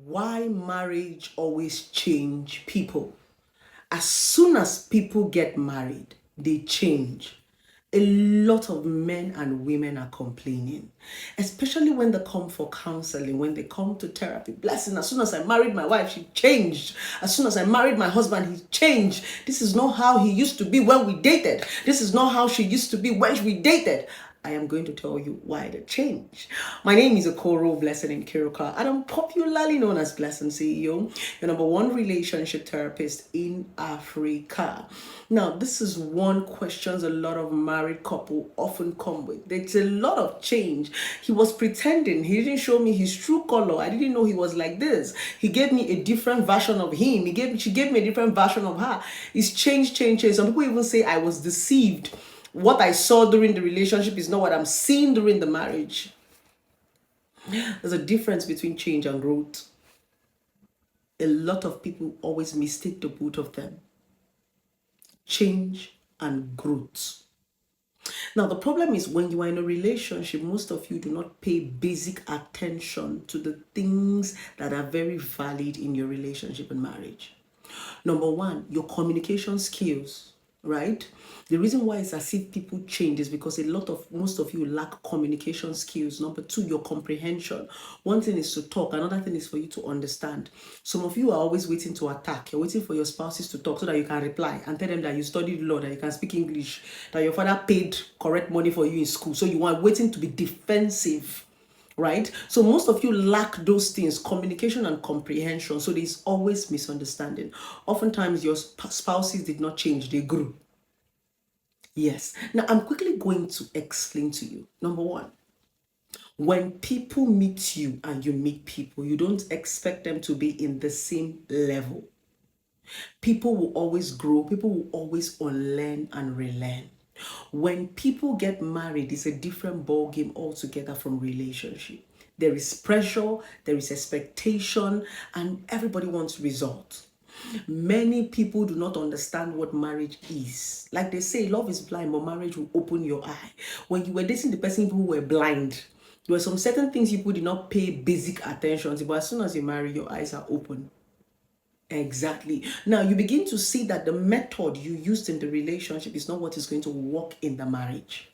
Why marriage always change people? As soon as people get married, they change. A lot of men and women are complaining, especially when they come for counseling, when they come to therapy. Blessing, as soon as I married my wife, she changed. As soon as I married my husband, he changed. This is not how he used to be when we dated. This is not how she used to be when we dated. I am going to tell you why the change. My name is Okoro Blessing in Kiruka, and I'm popularly known as Blessing CEO, your number one relationship therapist in Africa. Now, this is one questions a lot of married couple often come with. There's a lot of change. He was pretending. He didn't show me his true color. I didn't know he was like this. He gave me a different version of him. She gave me a different version of her. It's changed. Some people even say I was deceived. What I saw during the relationship is not what I'm seeing during the marriage. There's a difference between change and growth. A lot of people always mistake the both of them. Change and growth. Now, the problem is when you are in a relationship, most of you do not pay basic attention to the things that are very valid in your relationship and marriage. Number one, your communication skills, right? The reason why it's as if people change is because most of you lack communication skills. Number two, your comprehension. One thing is to talk, another thing is for you to understand. Some of you are always waiting to attack. You're waiting for your spouses to talk so that you can reply and tell them that you studied law, that you can speak English, that your father paid correct money for you in school. So you are waiting to be defensive. Right? So most of you lack those things, communication and comprehension. So there's always misunderstanding. Oftentimes your spouses did not change, they grew. Yes. Now I'm quickly going to explain to you. Number one, when people meet you and you meet people, you don't expect them to be in the same level. People will always grow. People will always unlearn and relearn. When people get married, it's a different ball game altogether from relationship. There is pressure, there is expectation, and everybody wants results. Many people do not understand what marriage is. Like they say, love is blind, but marriage will open your eye. When you were dating the person who were blind, there were some certain things people did not pay basic attention to, but as soon as you marry, your eyes are open. Exactly. Now you begin to see that the method you used in the relationship is not what is going to work in the marriage.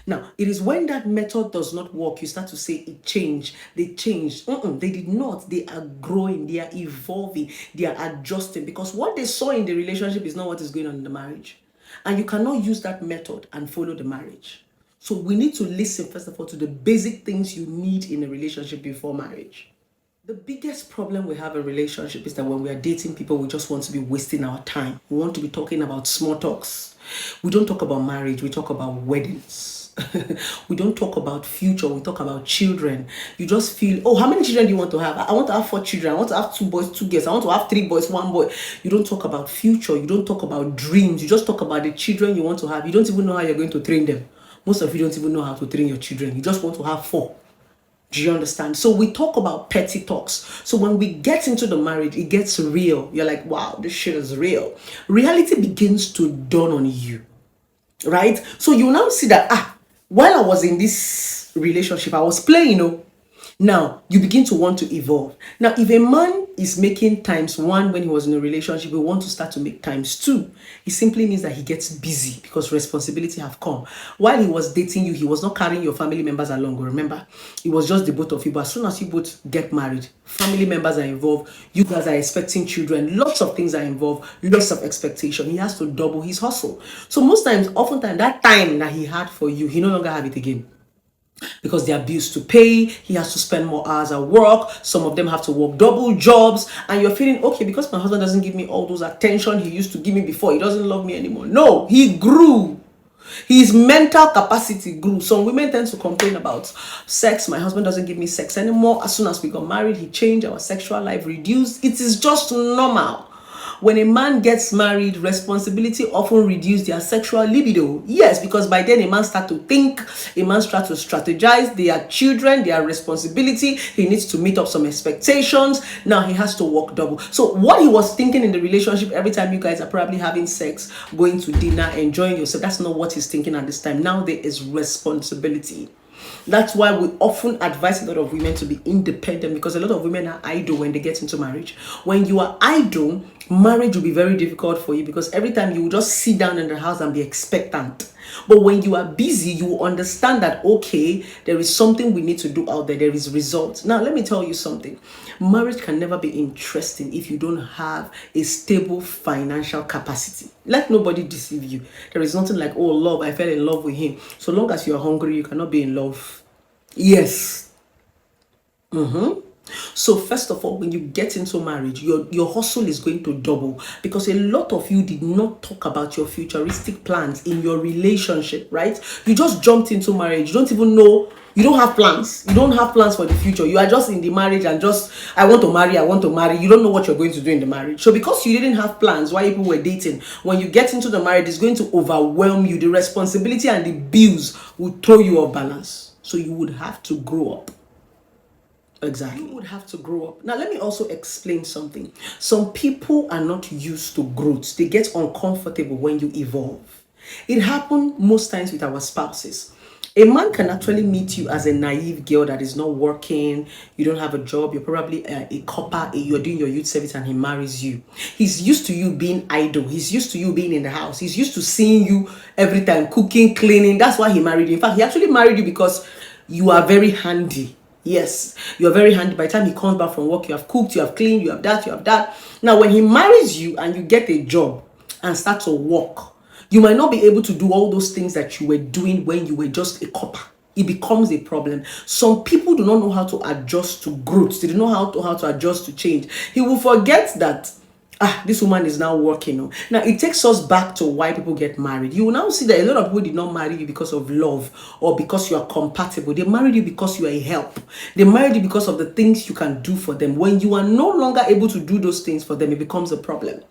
Now, it is when that method does not work, you start to say it changed. They changed. They did not. They are growing. They are evolving. They are adjusting because what they saw in the relationship is not what is going on in the marriage. And you cannot use that method and follow the marriage. So we need to listen, first of all, to the basic things you need in a relationship before marriage. The biggest problem we have in relationship is that when we are dating people, we just want to be wasting our time. We want to be talking about small talks. We don't talk about marriage. We talk about weddings. We don't talk about future. We talk about children. You just feel, oh, how many children do you want to have? I want to have 4 children. I want to have 2 boys, 2 girls. I want to have 3 boys, 1 boy. You don't talk about future. You don't talk about dreams. You just talk about the children you want to have. You don't even know how you're going to train them. Most of you don't even know how to train your children. You just want to have 4. Do you understand? So we talk about petty talks. So when we get into the marriage, it gets real. You're like, wow, this shit is real. Reality begins to dawn on you, right? So you now see that, while I was in this relationship, I was playing, Now, you begin to want to evolve. Now, if a man is making ×1 when he was in a relationship, we want to start to make ×2. It simply means that he gets busy because responsibility have come. While he was dating you, he was not carrying your family members along. Remember, it was just the both of you. But as soon as you both get married, family members are involved. You guys are expecting children. Lots of things are involved. Lots of expectation. He has to double his hustle. So oftentimes, that time that he had for you, he no longer have it again. Because there are bills to pay, he has to spend more hours at work, some of them have to work double jobs, and you're feeling, okay, because my husband doesn't give me all those attention he used to give me before, he doesn't love me anymore. No, he grew. His mental capacity grew. Some women tend to complain about sex. My husband doesn't give me sex anymore. As soon as we got married, he changed, our sexual life reduced. It is just normal. When a man gets married, responsibility often reduces their sexual libido. Yes, because by then a man starts to think, a man starts to strategize. They are children, they are responsibility. He needs to meet up some expectations. Now he has to work double. So what he was thinking in the relationship, every time you guys are probably having sex, going to dinner, enjoying yourself, that's not what he's thinking at this time. Now there is responsibility. That's why we often advise a lot of women to be independent, because a lot of women are idle when they get into marriage. When you are idle, marriage will be very difficult for you, because every time you will just sit down in the house and be expectant. But when you are busy, you will understand that, okay, there is something we need to do out there. There is results. Now, let me tell you something. Marriage can never be interesting if you don't have a stable financial capacity. Let nobody deceive you. There is nothing like, oh, love, I fell in love with him. So long as you're hungry, you cannot be in love. Yes. So first of all, when you get into marriage, your hustle is going to double, because a lot of you did not talk about your futuristic plans in your relationship, right? You just jumped into marriage. You don't even know. You don't have plans. You don't have plans for the future. You are just in the marriage and just, I want to marry, I want to marry. You don't know what you're going to do in the marriage. So because you didn't have plans while people were dating, when you get into the marriage, it's going to overwhelm you. The responsibility and the bills will throw you off balance. So you would have to grow up. Exactly. You would have to grow up. Now, let me also explain something. Some people are not used to growth. They get uncomfortable when you evolve. It happens most times with our spouses. A man can actually meet you as a naive girl that is not working, you don't have a job, you're probably a copper, you're doing your youth service, and he marries you. He's used to you being idle. He's used to you being in the house. He's used to seeing you every time, cooking, cleaning. That's why he married you. In fact, he actually married you because you are very handy. Yes, you're very handy. By the time he comes back from work, you have cooked, you have cleaned, you have that, you have that. Now, when he marries you and you get a job and start to work, you might not be able to do all those things that you were doing when you were just a copper. It becomes a problem. Some people do not know how to adjust to growth. They don't know how to adjust to change. He will forget that, this woman is now working. Now, it takes us back to why people get married. You will now see that a lot of people did not marry you because of love or because you are compatible. They married you because you are a help. They married you because of the things you can do for them. When you are no longer able to do those things for them, it becomes a problem.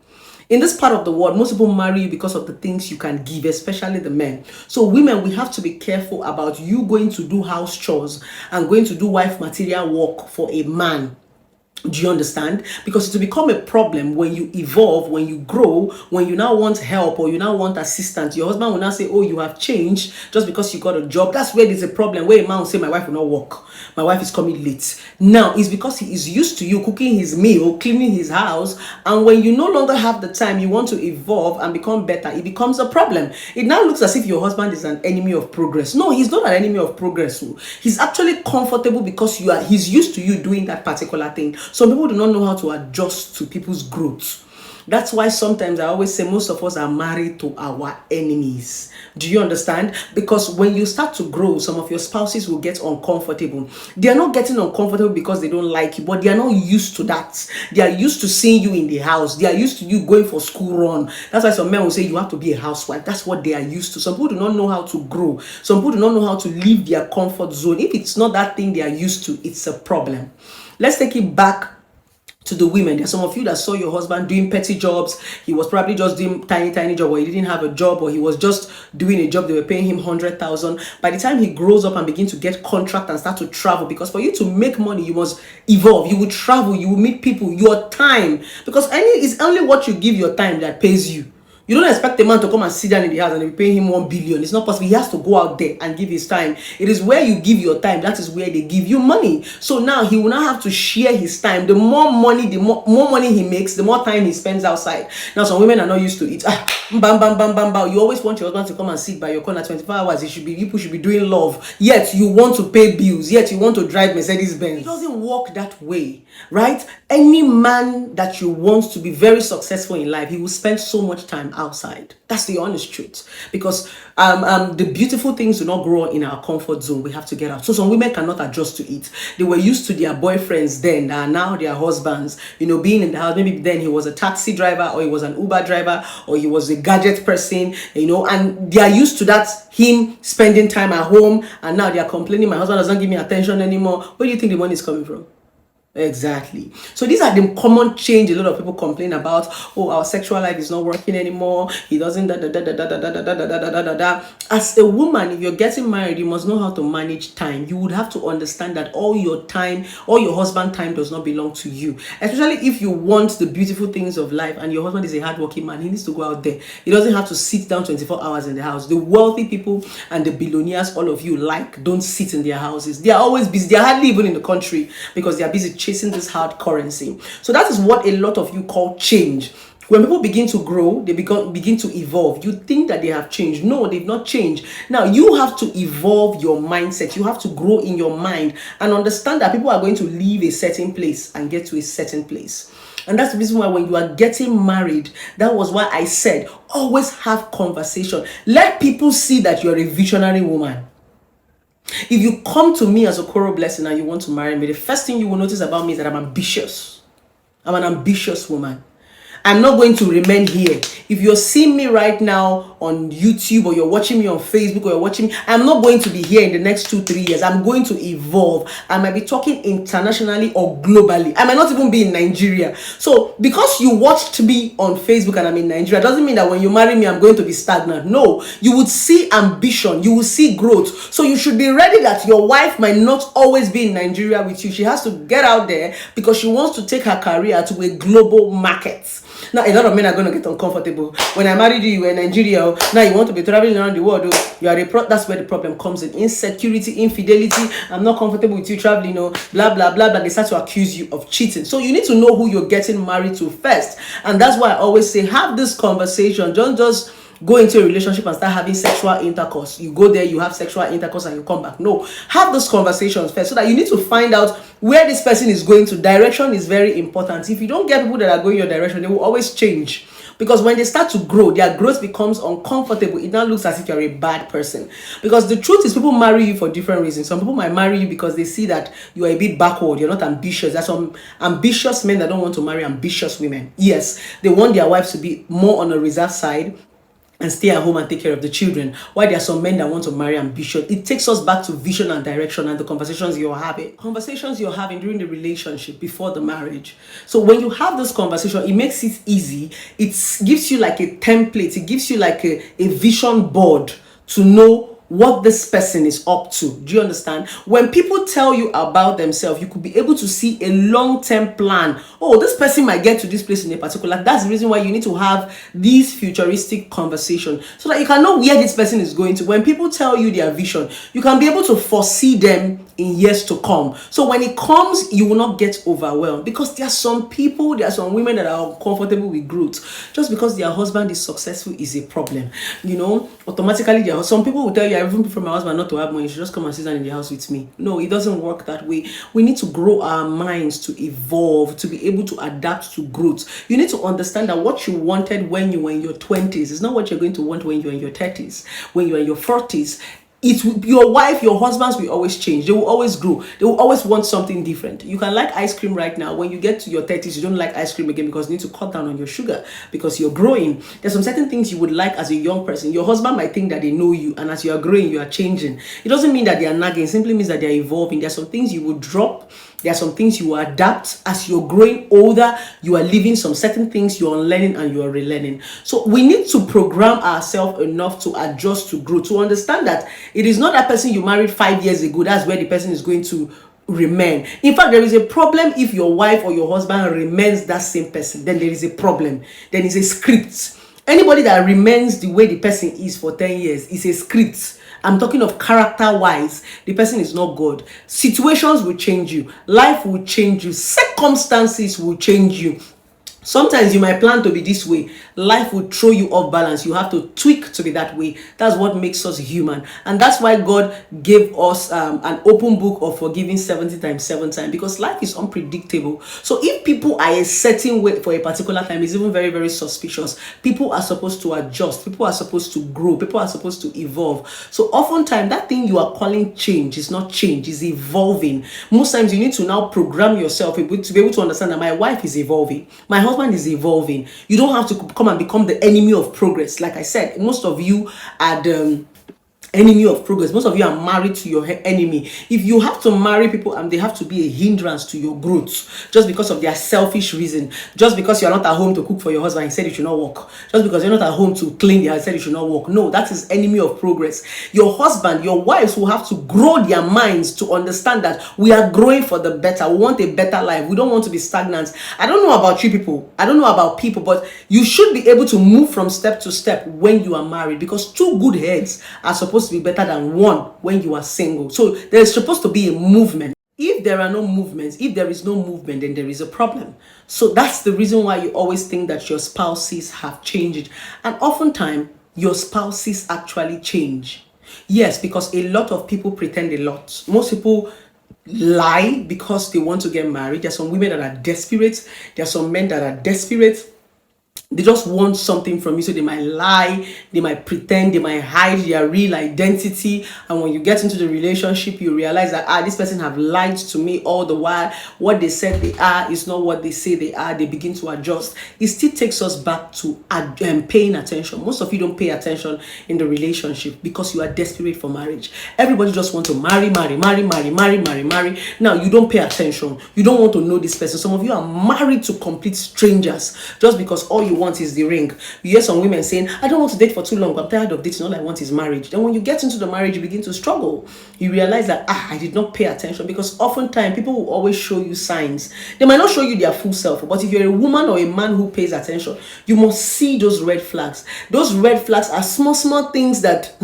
In this part of the world, most people marry you because of the things you can give, especially the men. So women, we have to be careful about you going to do house chores and going to do wife material work for a man. Do you understand? Because it will become a problem when you evolve, when you grow, when you now want help or you now want assistance. Your husband will now say, oh, you have changed just because you got a job. That's where there's a problem, where a man will say, my wife will not work. My wife is coming late. Now, it's because he is used to you cooking his meal, cleaning his house. And when you no longer have the time, you want to evolve and become better, it becomes a problem. It now looks as if your husband is an enemy of progress. No, he's not an enemy of progress. He's actually comfortable because he's used to you doing that particular thing. Some people do not know how to adjust to people's growth. That's why sometimes I always say most of us are married to our enemies. Do you understand? Because when you start to grow, some of your spouses will get uncomfortable. They are not getting uncomfortable because they don't like you, but they are not used to that. They are used to seeing you in the house. They are used to you going for school run. That's why some men will say you have to be a housewife. That's what they are used to. Some people do not know how to grow. Some people do not know how to leave their comfort zone. If it's not that thing they are used to, it's a problem. Let's take it back to the women. There's some of you that saw your husband doing petty jobs. He was probably just doing tiny job, or he didn't have a job, or he was just doing a job. They were paying him 100,000. By the time he grows up and begin to get contract and start to travel, because for you to make money, you must evolve. You will travel. You will meet people. Your time, because it's only what you give your time that pays you. You don't expect a man to come and sit down in the house and be paying him 1 billion. It's not possible. He has to go out there and give his time. It is where you give your time. That is where they give you money. So now he will now have to share his time. The more money he makes, the more time he spends outside. Now some women are not used to it. Bam, bam, bam, bam, bam. You always want your husband to come and sit by your corner 24 hours. People should be doing love. Yet you want to pay bills. Yet you want to drive Mercedes-Benz. It doesn't work that way, right? Any man that you want to be very successful in life, he will spend so much time outside. That's the honest truth. Because the beautiful things do not grow in our comfort zone. We have to get out. So some women cannot adjust to it. They were used to their boyfriends then, that are now their husbands, being in the house. Maybe then he was a taxi driver, or he was an Uber driver, or he was a gadget person, and they are used to that, him spending time at home, and now they are complaining, my husband doesn't give me attention anymore. Where do you think the money is coming from? Exactly. So these are the common change a lot of people complain about. Oh, our sexual life is not working anymore. He doesn't da da da da da da da da da da da da da da. As a woman, if you're getting married, you must know how to manage time. You would have to understand that all your time, all your husband time does not belong to you. Especially if you want the beautiful things of life and your husband is a hardworking man, he needs to go out there. He doesn't have to sit down 24 hours in the house. The wealthy people and the billionaires, all of you don't sit in their houses. They are always busy. They are hardly even in the country because they are busy chasing this hard currency. So that is what a lot of you call change. When people begin to grow, they begin to evolve. You think that they have changed. No, they've not changed. Now, you have to evolve your mindset. You have to grow in your mind and understand that people are going to leave a certain place and get to a certain place. And that's the reason why when you are getting married, that was why I said, always have conversation. Let people see that you're a visionary woman. If you come to me as a Okoro Blessing and you want to marry me, the first thing you will notice about me is that I'm ambitious. I'm an ambitious woman. I'm not going to remain here. If you're seeing me right now on YouTube or you're watching me on Facebook or you're watching me, I'm not going to be here in the next 2-3 years. I'm going to evolve. I might be talking internationally or globally. I might not even be in Nigeria. So because you watched me on Facebook and I'm in Nigeria, doesn't mean that when you marry me, I'm going to be stagnant. No, you would see ambition. You will see growth. So you should be ready that your wife might not always be in Nigeria with you. She has to get out there because she wants to take her career to a global market. Now, a lot of men are going to get uncomfortable. When I married you, you were in Nigeria. Now you want to be traveling around the world. You are that's where the problem comes in. Insecurity, infidelity. I'm not comfortable with you traveling. Blah, blah, blah, blah. They start to accuse you of cheating. So you need to know who you're getting married to first. And that's why I always say, have this conversation. Don't just go into a relationship and start having sexual intercourse. You go there, you have sexual intercourse and you come back. No, have those conversations first so that you need to find out where this person is going to. Direction is very important. If you don't get people that are going your direction, they will always change. Because when they start to grow, their growth becomes uncomfortable. It now looks as if you're a bad person. Because the truth is, people marry you for different reasons. Some people might marry you because they see that you are a bit backward. You're not ambitious. There's some ambitious men that don't want to marry ambitious women. Yes, they want their wives to be more on the reserve side and stay at home and take care of the children. Why there are some men that want to marry ambitious. It takes us back to vision and direction and the conversations you're having. Conversations you're having during the relationship before the marriage. So when you have this conversation, it makes it easy. It gives you like a template. It gives you like a vision board to know what this person is up to. Do you understand? When people tell you about themselves, you could be able to see a long-term plan. Oh, this person might get to this place in a particular. That's the reason why you need to have these futuristic conversations so that you can know where this person is going to. When people tell you their vision, you can be able to foresee them in years to come. So when it comes, you will not get overwhelmed, because there are some people, there are some women that are uncomfortable with growth. Just because their husband is successful is a problem. Automatically some people will tell you, I even prefer my husband not to have money, you should just come and sit down in the house with me. No, it doesn't work that way. We need to grow our minds to evolve, to be able to adapt to growth. You need to understand that what you wanted when you were in your 20s is not what you're going to want when you're in your 30s, when you're in your 40s. Your wife, your husbands will always change. They will always grow. They will always want something different. You can like ice cream right now. When you get to your 30s, you don't like ice cream again because you need to cut down on your sugar because you're growing. There's some certain things you would like as a young person. Your husband might think that they know you, and as you are growing, you are changing. It doesn't mean that they are nagging. It simply means that they are evolving. There are some things you will drop. There are some things you adapt. As you're growing older, you are leaving some certain things, you're unlearning and you're relearning. So we need to program ourselves enough to adjust to grow, to understand that it is not that person you married 5 years ago, that's where the person is going to remain. In fact, there is a problem if your wife or your husband remains that same person. Then there is a problem. Then it's a script. Anybody that remains the way the person is for 10 years is a script. I'm talking of character-wise. The person is not God. Situations will change you. Life will change you. Circumstances will change you. Sometimes you might plan to be this way. Life will throw you off balance. You have to tweak to be that way. That's what makes us human. And that's why God gave us an open book of forgiving 70 times 7 times, because life is unpredictable. So if people are a certain way for a particular time, it's even very, very suspicious. People are supposed to adjust. People are supposed to grow. People are supposed to evolve. So oftentimes that thing you are calling change is not change, it's evolving. Most times you need to now program yourself to be able to understand that my wife is evolving. My husband is evolving. You don't have to come and become the enemy of progress. Like I said, most of you are Enemy of progress. Most of you are married to your enemy. If you have to marry people and they have to be a hindrance to your growth just because of their selfish reason, just because you're not at home to cook for your husband, he said you should not work, just because you're not at home to clean, he said you should not work. No, that is enemy of progress. Your husband, your wives will have to grow their minds to understand that we are growing for the better. We want a better life. We don't want to be stagnant. I don't know about you people, I don't know about people, but you should be able to move from step to step when you are married, because two good heads are supposed to be better than one when you are single. So there's supposed to be a movement. If there are no movements, if there is no movement, then there is a problem. So that's the reason why you always think that your spouses have changed. And oftentimes, your spouses actually change. Yes, because a lot of people pretend a lot. Most people lie because they want to get married. There are some women that are desperate. There are some men that are desperate. They just want something from you, so they might lie, they might pretend, they might hide their real identity. And when you get into the relationship, you realize that this person have lied to me all the while. What they said they are is not what they say they are. They begin to adjust. It still takes us back to paying attention. Most of you don't pay attention in the relationship because you are desperate for marriage. Everybody just want to marry. Now you don't pay attention. You don't want to know this person. Some of you are married to complete strangers just because all you want is the ring. You hear some women saying, I don't want to date for too long, I'm tired of dating, all I want is marriage. Then when you get into the marriage, you begin to struggle. You realize that I did not pay attention, because oftentimes people will always show you signs. They might not show you their full self, but if you're a woman or a man who pays attention, you must see those red flags. Those red flags are small things that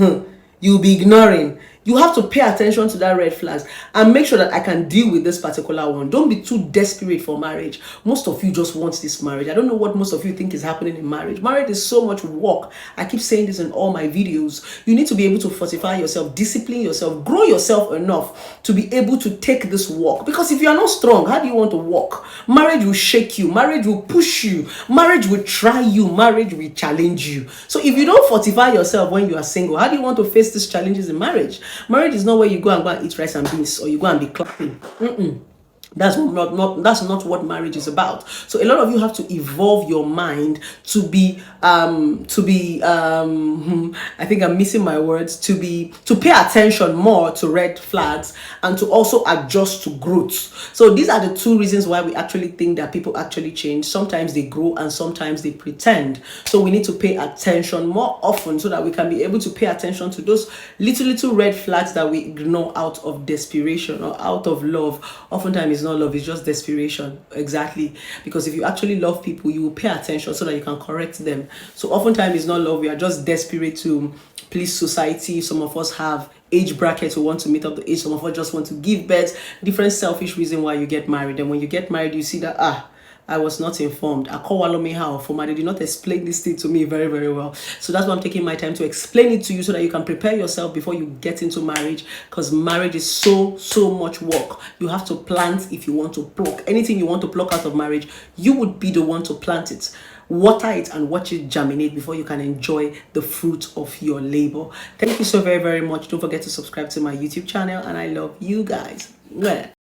you'll be ignoring. You have to pay attention to that red flags and make sure that I can deal with this particular one. Don't be too desperate for marriage. Most of you just want this marriage. I don't know what most of you think is happening in marriage. Marriage is so much work. I keep saying this in all my videos. You need to be able to fortify yourself, discipline yourself, grow yourself enough to be able to take this walk. Because if you are not strong, how do you want to walk? Marriage will shake you. Marriage will push you. Marriage will try you. Marriage will challenge you. So if you don't fortify yourself when you are single, how do you want to face these challenges in marriage? Marriage is not where you go and eat rice and beans, or you go and be clapping. That's not what marriage is about. So a lot of you have to evolve your mind to be I think I'm missing my words, to pay attention more to red flags and to also adjust to growth. So these are the two reasons why we actually think that people actually change. Sometimes they grow and sometimes they pretend. So we need to pay attention more often so that we can be able to pay attention to those little red flags that we ignore out of desperation or out of love. Oftentimes it's not love, it's just desperation. Exactly. Because if you actually love people, you will pay attention so that you can correct them. So oftentimes it's not love, we are just desperate to please society. Some of us have age brackets who want to meet up the age. Some of us just want to give birth. Different selfish reason why you get married. And when you get married, you see that I was not informed. They did not explain this thing to me very, very well. So that's why I'm taking my time to explain it to you so that you can prepare yourself before you get into marriage. Because marriage is so much work. You have to plant if you want to pluck. Anything you want to pluck out of marriage, you would be the one to plant it. Water it and watch it germinate before you can enjoy the fruit of your labor. Thank you so very, very much. Don't forget to subscribe to my YouTube channel, and I love you guys.